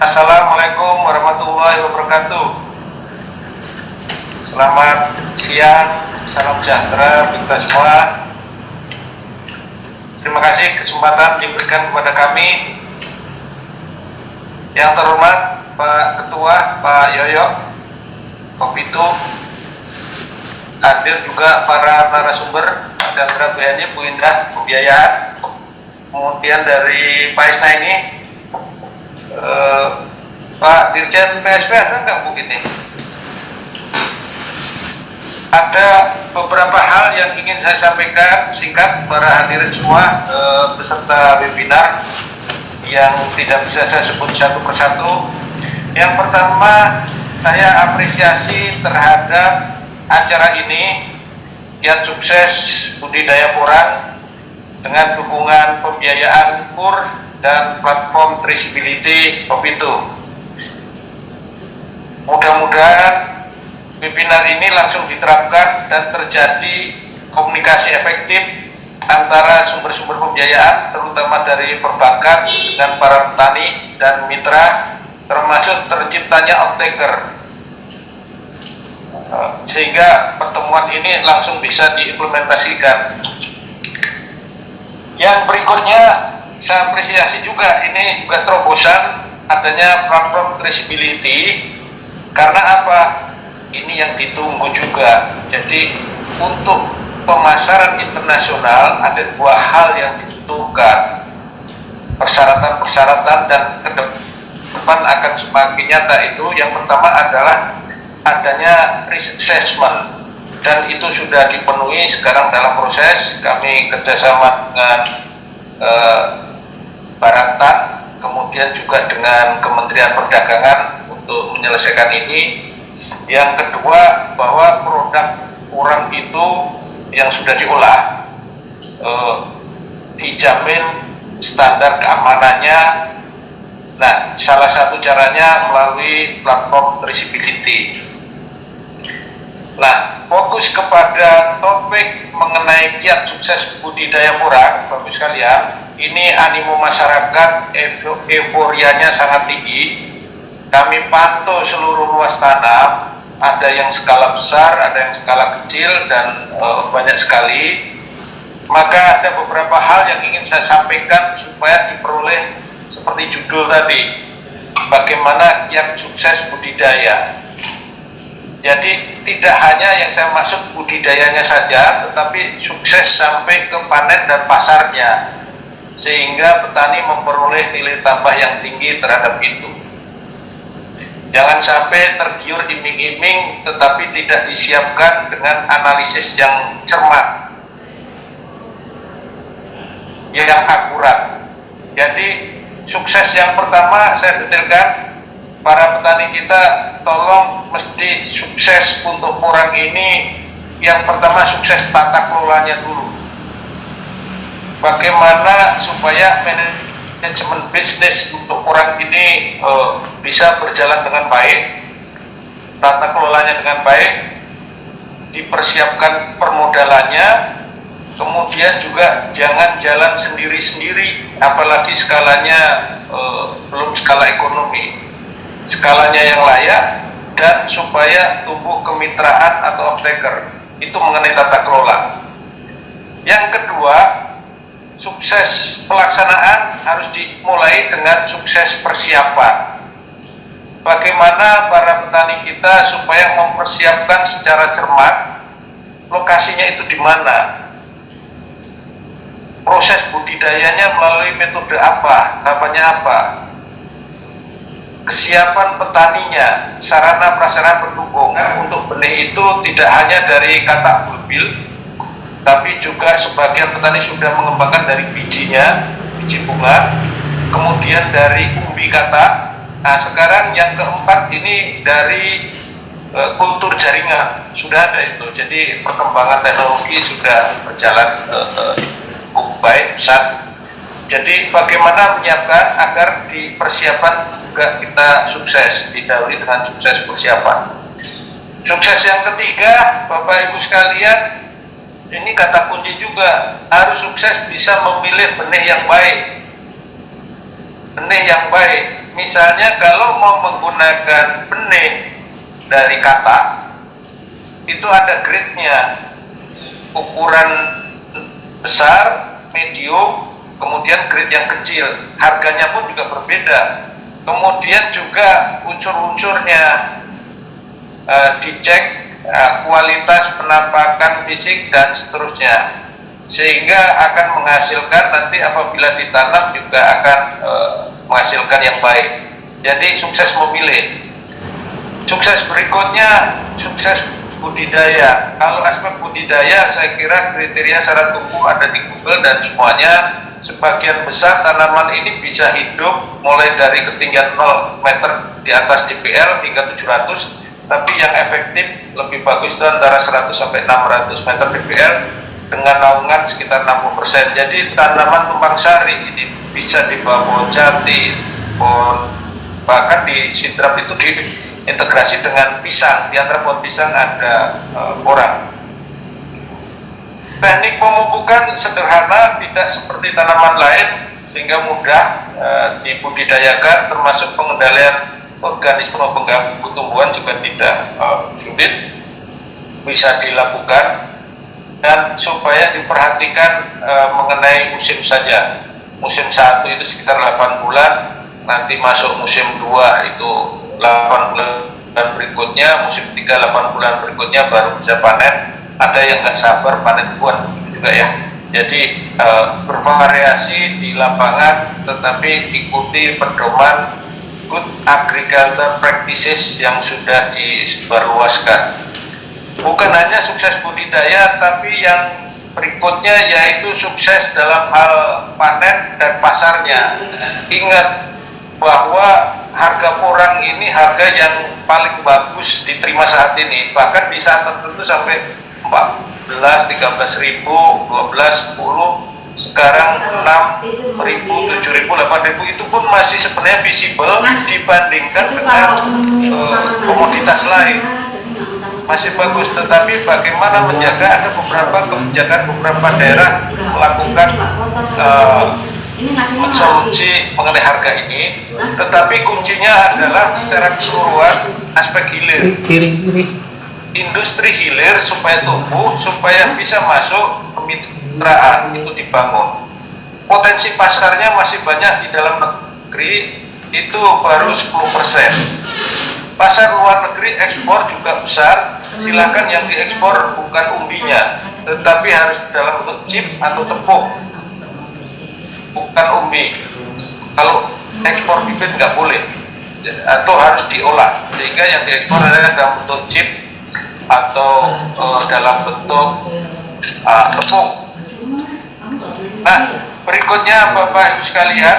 Assalamualaikum warahmatullahi wabarakatuh. Selamat siang, salam sejahtera kita semua. Terima kasih kesempatan diberikan kepada kami. Yang terhormat Pak Ketua, Pak Yoyo, Kopitu, hadir juga para narasumber, Pak Chandra BNI, Bu Indah Pembiayaan, kemudian dari Pak Isna ini, Pak Dirjen PSP ada nggak Bu ini? Ada beberapa hal yang ingin saya sampaikan singkat para hadirin semua peserta webinar yang tidak bisa saya sebut satu persatu. Yang pertama, saya apresiasi terhadap acara ini, Giat Sukses Budidaya Porang dengan dukungan pembiayaan KUR dan platform traceability Kopitu. Mudah-mudahan webinar ini langsung diterapkan dan terjadi komunikasi efektif antara sumber-sumber pembiayaan, terutama dari perbankan dengan para petani dan mitra, termasuk terciptanya off-taker, sehingga pertemuan ini langsung bisa diimplementasikan. Yang berikutnya, saya apresiasi juga, ini juga terobosan adanya platform traceability, karena apa? Ini yang ditunggu juga. Jadi untuk pemasaran internasional ada dua hal yang dibutuhkan, persyaratan-persyaratan, dan ke depan akan semakin nyata itu. Yang pertama adalah adanya risk assessment, dan itu sudah dipenuhi sekarang dalam proses. Kami kerjasama dengan Barantan, kemudian juga dengan Kementerian Perdagangan untuk menyelesaikan ini. Yang kedua, bahwa produk porang itu yang sudah diolah dijamin standar keamanannya. Nah, salah satu caranya melalui platform traceability. Nah, fokus kepada topik mengenai kiat sukses budidaya porang, Bapak sekalian, ini animo masyarakat, euforianya sangat tinggi. Kami pantau seluruh luas tanam, ada yang skala besar, ada yang skala kecil, dan banyak sekali. Maka ada beberapa hal yang ingin saya sampaikan supaya diperoleh seperti judul tadi, bagaimana kiat sukses budidaya. Jadi tidak hanya yang saya maksud budidayanya saja, tetapi sukses sampai ke panen dan pasarnya, sehingga petani memperoleh nilai tambah yang tinggi terhadap itu. Jangan sampai tergiur iming-iming tetapi tidak disiapkan dengan analisis yang cermat, yang akurat. Jadi sukses yang pertama saya detailkan, para petani kita tolong mesti sukses untuk porang ini. Yang pertama, sukses tata kelolanya dulu. Bagaimana supaya manajemen bisnis untuk porang ini bisa berjalan dengan baik, tata kelolanya dengan baik, dipersiapkan permodalannya, kemudian juga jangan jalan sendiri-sendiri, apalagi skalanya belum skala ekonomi, skalanya yang layak, dan supaya tumbuh kemitraan atau off-taker. Itu mengenai tata kelola. Yang kedua, sukses pelaksanaan harus dimulai dengan sukses persiapan. Bagaimana para petani kita supaya mempersiapkan secara cermat lokasinya itu di mana, proses budidayanya melalui metode apa, tahapannya apa, kesiapan petaninya, sarana prasarana pendukung. Untuk benih itu tidak hanya dari katak bulbil, tapi juga sebagian petani sudah mengembangkan dari bijinya, biji bunga, kemudian dari umbi katak. Nah, sekarang yang keempat ini dari kultur jaringan, sudah ada itu. Jadi perkembangan teknologi sudah berjalan cukup baik, pesat. Jadi bagaimana menyiapkan agar di persiapan juga kita sukses, didahului dengan sukses persiapan. Sukses yang ketiga, Bapak Ibu sekalian, ini kata kunci juga, harus sukses bisa memilih benih yang baik. Benih yang baik. misalnya kalau mau menggunakan benih dari kata, itu ada grade-nya, ukuran besar, medium, kemudian grade yang kecil, harganya pun juga berbeda. Kemudian juga unsur-unsurnya dicek, kualitas penampakan fisik dan seterusnya, sehingga akan menghasilkan nanti apabila ditanam juga akan menghasilkan yang baik. Jadi sukses memilih. Sukses berikutnya, sukses budidaya. Kalau aspek budidaya, saya kira kriteria syarat tumbuh ada di Google dan semuanya. Sebagian besar tanaman ini bisa hidup mulai dari ketinggian 0 meter di atas DPL hingga 700, tapi yang efektif lebih bagus itu antara 100 sampai 600 meter DPL dengan naungan sekitar 60%. Jadi tanaman tumpang sari ini bisa dibawa pohon jati, bahkan di sidrap itu diintegrasi dengan pisang. Di antara pohon pisang ada orang. Teknik pemupukan sederhana, tidak seperti tanaman lain, sehingga mudah dibudidayakan, termasuk pengendalian organisme pengganggu tumbuhan juga tidak sulit, bisa dilakukan. Dan supaya diperhatikan mengenai musim saja. Musim 1 itu sekitar 8 bulan, nanti masuk musim 2 itu 8 bulan berikutnya, musim 3 8 bulan berikutnya baru bisa panen. Ada yang nggak sabar panen duluan juga ya. Jadi bervariasi di lapangan, tetapi ikuti pedoman good agriculture practices yang sudah disebarluaskan. Bukan hanya sukses budidaya, tapi yang berikutnya yaitu sukses dalam hal panen dan pasarnya. Ingat bahwa harga porang ini harga yang paling bagus diterima saat ini, bahkan di saat tertentu sampai 14, 13 ribu, 12, 10, sekarang 6 ribu, 7 ribu, 8 ribu, itu pun masih sebenarnya visible dibandingkan dengan komoditas lain. Masih bagus, tetapi bagaimana menjaga, ada beberapa kebijakan beberapa daerah melakukan solusi mengenai harga ini, tetapi kuncinya adalah secara keseluruhan aspek hilir. Industri hilir supaya tumbuh, supaya bisa masuk kemitraan itu dibangun. Potensi pasarnya masih banyak di dalam negeri, itu baru 10%. Pasar luar negeri ekspor juga besar, silakan yang diekspor bukan umbinya, tetapi harus dalam bentuk chip atau tepung, bukan umbi. Kalau ekspor bibit nggak boleh, atau harus diolah, sehingga yang diekspor adalah dalam bentuk chip atau dalam bentuk tepung. Nah, berikutnya Bapak Ibu sekalian,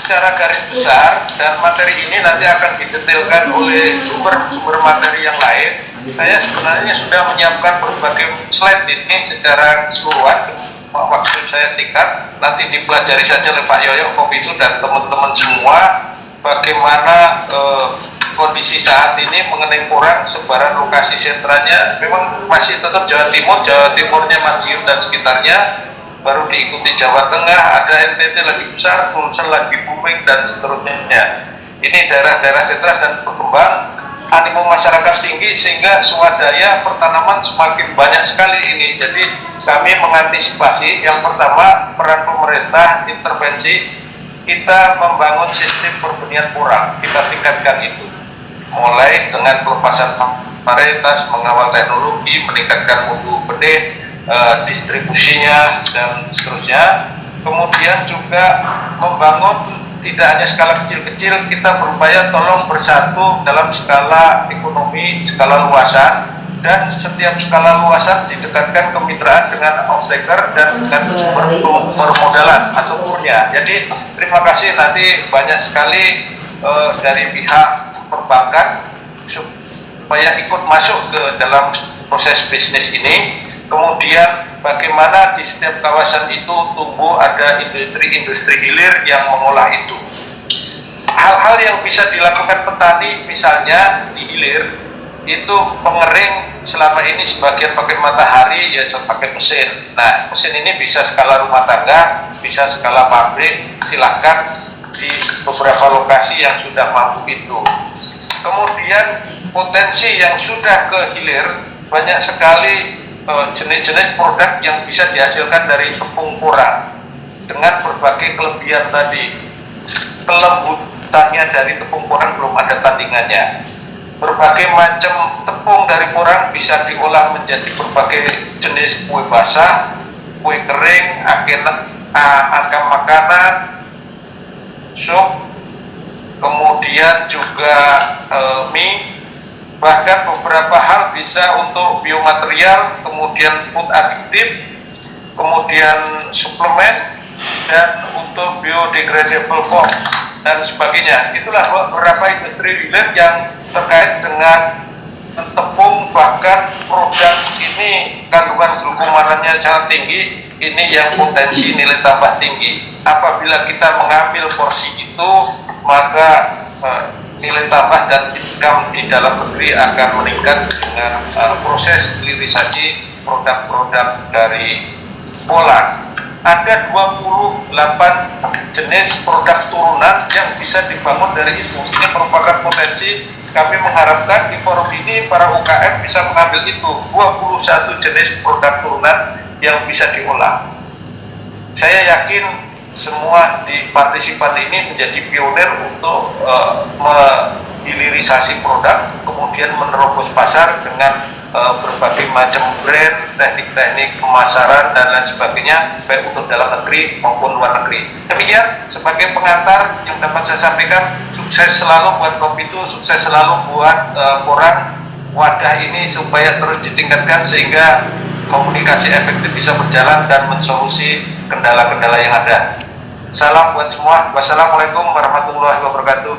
secara garis besar, dan materi ini nanti akan didetailkan oleh sumber materi yang lain. Saya sebenarnya sudah menyiapkan berbagai slide ini secara keseluruhan. Waktu saya singkat, nanti dipelajari saja oleh Pak Yoyo, Kopi itu dan teman-teman semua, bagaimana kondisi saat ini mengenai porang, sebaran lokasi sentranya memang masih tetap Jawa Timurnya Madiun dan sekitarnya, baru diikuti Jawa Tengah, ada NTT lagi besar, Sulsel lagi booming dan seterusnya. Ini daerah-daerah sentra dan berkembang, animo masyarakat tinggi sehingga swadaya pertanaman semakin banyak sekali ini. Jadi kami mengantisipasi, yang pertama peran pemerintah intervensi, kita membangun sistem perbenihan porang, kita tingkatkan itu, mulai dengan pelepasan varietas, mengawal teknologi, meningkatkan mutu benih, distribusinya dan seterusnya. Kemudian juga membangun tidak hanya skala kecil-kecil, kita berupaya tolong bersatu dalam skala ekonomi, skala luasan, dan setiap skala luasan didekatkan kemitraan dengan off-taker dan dengan sumber permodalan atau kurnya. Jadi terima kasih, nanti banyak sekali dari pihak perbankan supaya ikut masuk ke dalam proses bisnis ini. Kemudian bagaimana di setiap kawasan itu tumbuh ada industri hilir yang mengolah itu. Hal-hal yang bisa dilakukan petani misalnya di hilir itu pengering, selama ini sebagian pakai matahari, ya pakai mesin. Nah, mesin ini bisa skala rumah tangga, bisa skala pabrik, silakan. di beberapa lokasi yang sudah mampu itu. Kemudian potensi yang sudah ke hilir, banyak sekali jenis-jenis produk yang bisa dihasilkan dari tepung porang dengan berbagai kelebihan tadi. Kelembutannya dari tepung porang belum ada tandingannya. Berbagai macam tepung dari porang bisa diolah menjadi berbagai jenis kue basah, kue kering, aneka makanan, sup, kemudian juga mie, bahkan beberapa hal bisa untuk biomaterial, kemudian food additive, kemudian suplemen, dan untuk biodegradable foam dan sebagainya. Itulah beberapa industri hilir yang terkait dengan tepung, bahkan produk ini kandungan glukomanannya sangat tinggi. Ini yang potensi nilai tambah tinggi. Apabila kita mengambil porsi itu, maka nilai tambah dan income di dalam negeri akan meningkat dengan proses hilirisasi produk-produk dari Poland. Ada 28 jenis produk turunan yang bisa dibangun dari itu. Ini merupakan potensi. Kami mengharapkan di forum ini para UKM bisa mengambil itu 21 jenis produk turunan yang bisa diolah. Saya yakin semua di partisipan ini menjadi pionir untuk menghilirisasi produk, kemudian menerobos pasar dengan berbagai macam brand, teknik-teknik pemasaran dan lain sebagainya, baik untuk dalam negeri maupun luar negeri. Demikian sebagai pengantar yang dapat saya sampaikan. Sukses selalu buat Kopi itu, sukses selalu buat Porang wadah ini supaya terus ditingkatkan sehingga komunikasi efektif bisa berjalan dan mensolusi kendala-kendala yang ada. Salam buat semua. Wassalamualaikum warahmatullahi wabarakatuh.